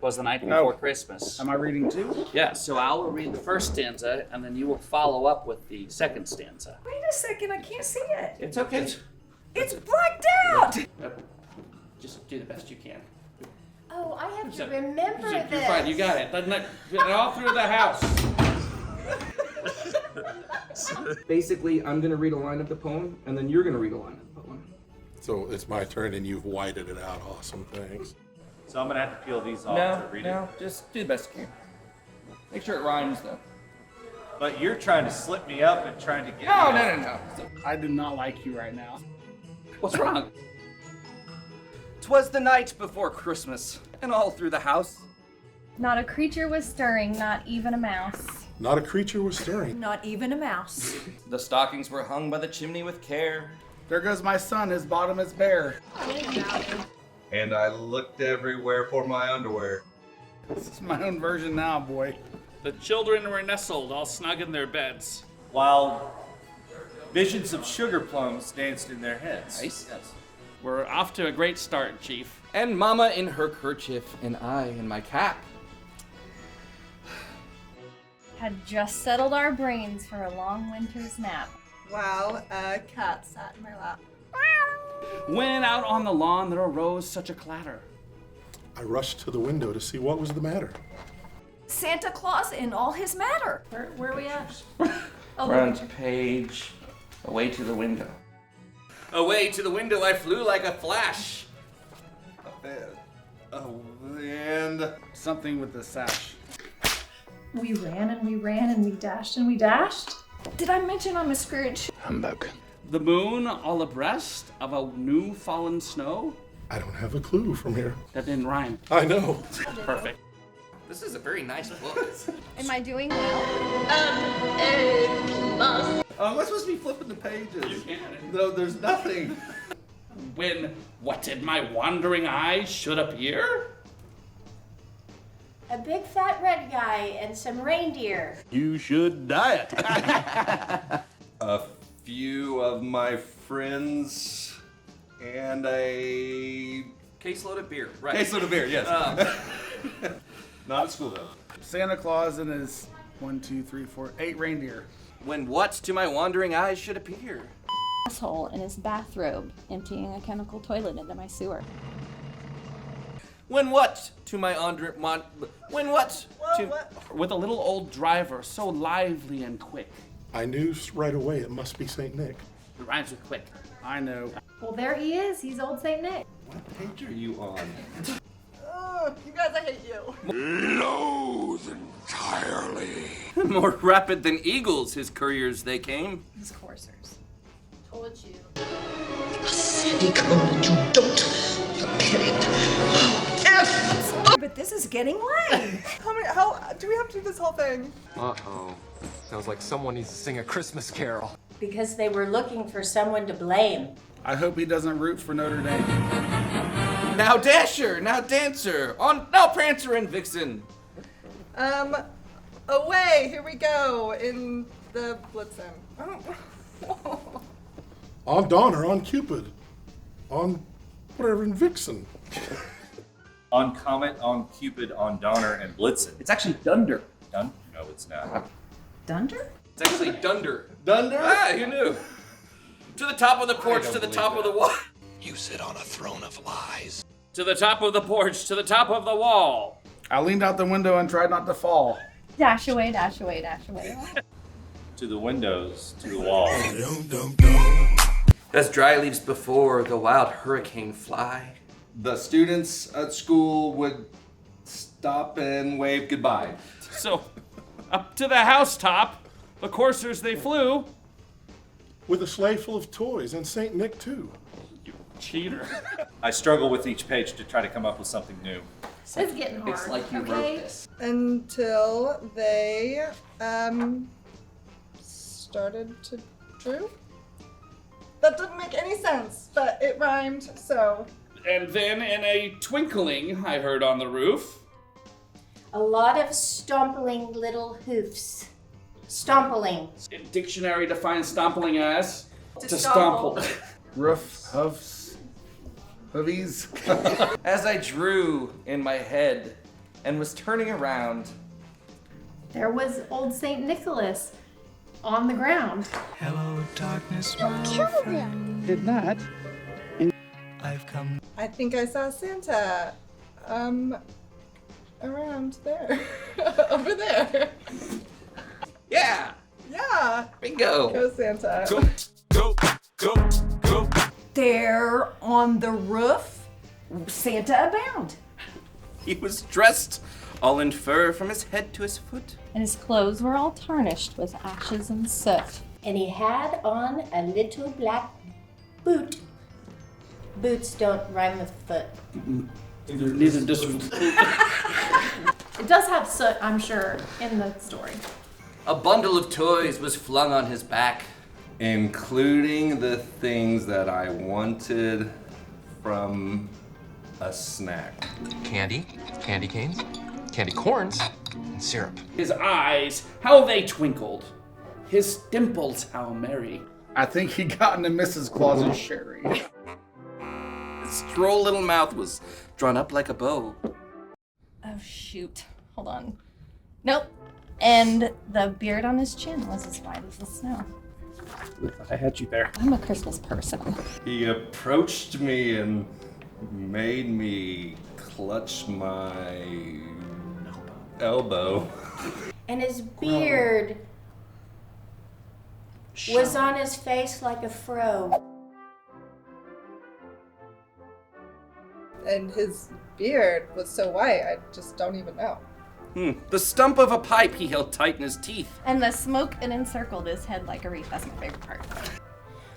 'Twas the night before Christmas. Am I reading too? Yeah, so I will read the first stanza, and then you will follow up with the second stanza. Wait a second, I can't see it. It's okay. It's blacked out. Just do the best you can. Oh, I have to remember this. You're fine, you got it. All through the house. Basically, I'm gonna read a line of the poem, and then you're gonna read a line of the poem. So it's my turn, and you've whited it out. Awesome, thanks. So I'm gonna have to peel these off to read it. Just do the best you can. Make sure it rhymes, though. But you're trying to slip me up and trying to get No. I do not like you right now. What's wrong? 'Twas the night before Christmas, and all through the house. Not a creature was stirring, not even a mouse. Not a creature was stirring. Not even a mouse. The stockings were hung by the chimney with care. There goes my son, his bottom is bare. And I looked everywhere for my underwear. This is my own version now, boy. The children were nestled, all snug in their beds. while visions of sugar plums danced in their heads. Nice. Yes. We're off to a great start, Chief. And Mama in her kerchief, and I in my cap. Had just settled our brains for a long winter's nap. While a cat sat in my lap. When out on the lawn there arose such a clatter. I rushed to the window to see what was the matter. Santa Claus in all his matter. Where are we at? Front page, away to the window. Away to the window I flew like a flash. And Something with the sash. We ran and we ran and we dashed and we dashed. Did I mention I'm a Scrooge? Humbug. The moon all abreast of a new fallen snow. I don't have a clue from here. That didn't rhyme. I know. Perfect. This is a very nice book. Am I doing well? am I supposed to be flipping the pages? No, there's nothing. When what did my wandering eyes should appear? A big fat red guy and some reindeer. You should diet. A few of my friends and a Caseload of beer. Right. caseload of beer, yes. Not at school though. Santa Claus and his 8 reindeer. When what to my wandering eyes should appear. Asshole in his bathrobe, emptying a chemical toilet into my sewer. When what to my when what to With a little old driver, so lively and quick. I knew right away it must be St. Nick. It rhymes with quick. I know. Well, there he is. He's old Saint Nick. What page are you on? You guys, I hate you. more rapid than eagles, his couriers they came. These coursers. Told you. But this is getting late. How do we have to do this whole thing? Uh-oh. Sounds like someone needs to sing a Christmas carol. Because they were looking for someone to blame. I hope he doesn't root for Notre Dame. Now Dasher, now Dancer, on now Prancer and Vixen. Away, here we go, in the Blitzen. On Donner, on Cupid, on whatever, in Vixen. On Comet, on Cupid, on Donner, and Blitzen. It's actually Dunder. Done? No, it's not. Dunder? It's actually Dunder. Dunder? Ah, who knew? To the top of the porch, to the top of the wall. You sit on a throne of lies. To the top of the porch, to the top of the wall. I leaned out the window and tried not to fall. Dash away, dash away, dash away. To the windows, to the walls. As dry leaves before the wild hurricane fly. The students at school would stop and wave goodbye. So, up to the housetop, the coursers they flew. With a sleigh full of toys, and St. Nick too. You cheater. I struggle with each page to try to come up with something new. It's getting hard. It's like you okay? wrote this. Until they, started to droop. That didn't make any sense, but it rhymed, so. And then in a twinkling, I heard on the roof. A lot of stompling little hoofs. Stompling. Dictionary defines stompling as To stomple. Roof, hoofs, hoovies. As I drew in my head and was turning around. There was old St. Nicholas on the ground. Hello, darkness, You killed him. Did not. I've come. I think I saw Santa. Around there. Over there. Yeah. Yeah. Bingo. Go Santa. Go. There on the roof, Santa abound. He was dressed all in fur from his head to his foot. And his clothes were all tarnished with ashes and soot. And he had on a little black boot. Boots don't rhyme with foot. Neither does. It does have soot, I'm sure, in the story. A bundle of toys was flung on his back. Including the things that I wanted from a snack. Candy, candy canes, candy corns, and syrup. His eyes, how they twinkled. His dimples, how merry. I think he got into Mrs. Claus's sherry. His droll little mouth was drawn up like a bow. Oh shoot. Hold on. Nope. And the beard on his chin was as white as the snow. I had you there. I'm a Christmas person. He approached me and made me clutch my elbow. And his beard was on his face like a fro. And his beard was so white, I just don't even know. The stump of a pipe he held tight in his teeth. And the smoke it encircled his head like a wreath. That's my favorite part.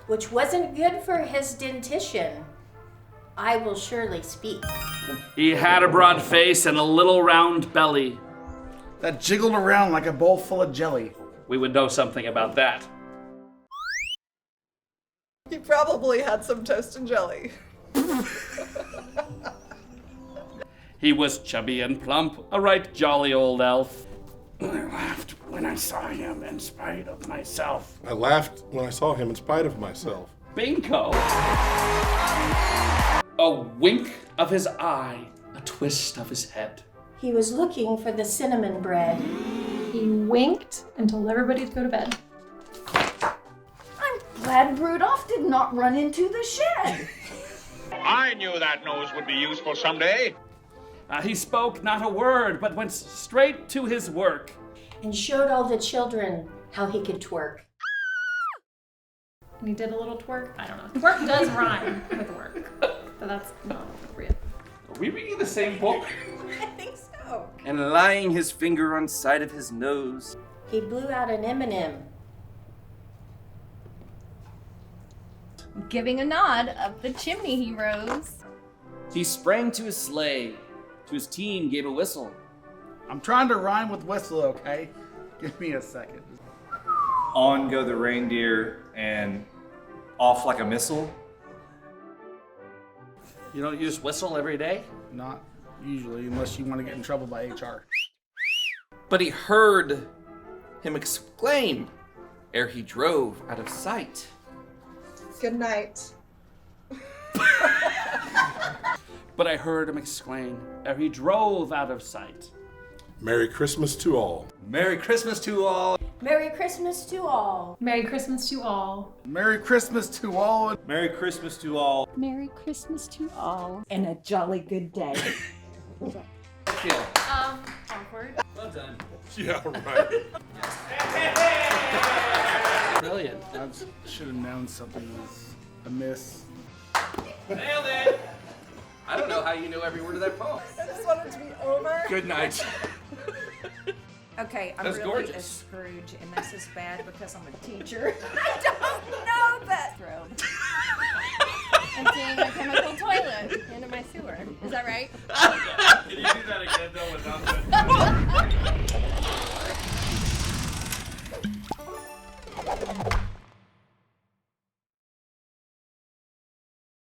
Which wasn't good for his dentition. I will surely speak. He had a broad face and a little round belly. That jiggled around like a bowl full of jelly. We would know something about that. He probably had some toast and jelly. He was chubby and plump, a right jolly old elf. I laughed when I saw him in spite of myself. I laughed when I saw him in spite of myself. Bingo! A wink of his eye, a twist of his head. He was looking for the cinnamon bread. He winked and told everybody to go to bed. I'm glad Rudolph did not run into the shed. I knew that nose would be useful someday. He spoke not a word, but went straight to his work. And showed all the children how he could twerk. And he did a little twerk. I don't know. Twerk does rhyme with work, but that's not appropriate. Are we reading the same book? I think so. And laying his finger on side of his nose. He blew out an M&M. Giving a nod up the chimney he rose. He sprang to his sleigh. To his team gave a whistle. I'm trying to rhyme with whistle, okay? Give me a second. On go the reindeer and off like a missile. You just whistle every day? Not usually, unless you want to get in trouble by HR. But he heard him exclaim ere he drove out of sight. Good night. But I heard him exclaim ere he drove out of sight. Merry Christmas to all. Merry Christmas to all. Merry Christmas to all. Merry Christmas to all. Merry Christmas to all. Merry Christmas to all. Merry Christmas to all. And a jolly good day. Awkward. Well done. Yeah, right. Brilliant. I should have known something was amiss. Nailed it. I don't know how you know every word of that poem. I just want it to be over. Good night. Okay, I'm That's really gorgeous. a Scrooge, and this is bad because I'm a teacher. I don't know that. Robe. Emptying a chemical toilet into my sewer. Is that right? Can you do that again?